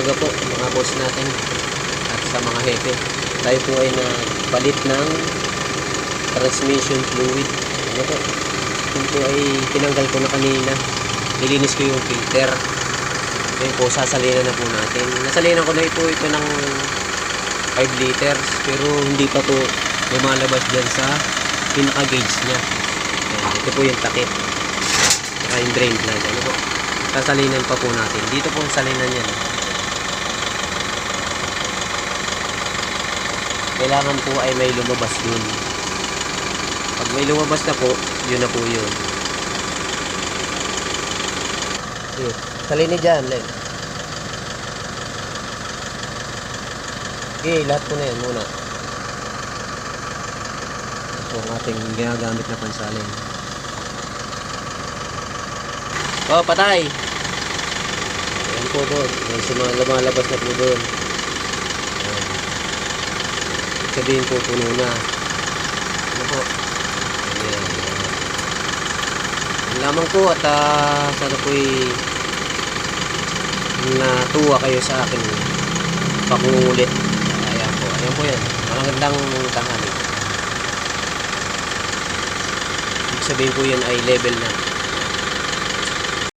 umaga po mga boss natin at sa mga hepe. Tayo po ay nagpalit ng transmission fluid. Ano po? Ito po ay tinanggal ko na kanina. Nilinis ko yung filter. Ngayon po sasalinan na po natin. Nasalinan ko na ito ng 5 liters pero hindi pa po lumalabas dyan sa pinaka gauge nya. Ito po yung takip saka yung drain plug. Ano po? Sasalinan pa po natin. Dito po ang salinan yan. Kailangan po ay may lumabas yun. Pag may lumabas na po, yun na po yun. Okay. Salinin dyan, Len. Okay, lahat po na yan muna. Ito ang ating ginagamit na pansalin. Oh, patay! Ayan po doon. Lumalabas na po doon. Sabihin po puno na. Ano po? Ayan. Yan lamang po at sana po'y natuwa kayo sa akin pakungulit. Ayan po. Ayan po yan. Magandang tanghali. Ibig sabihin po yan ay level na.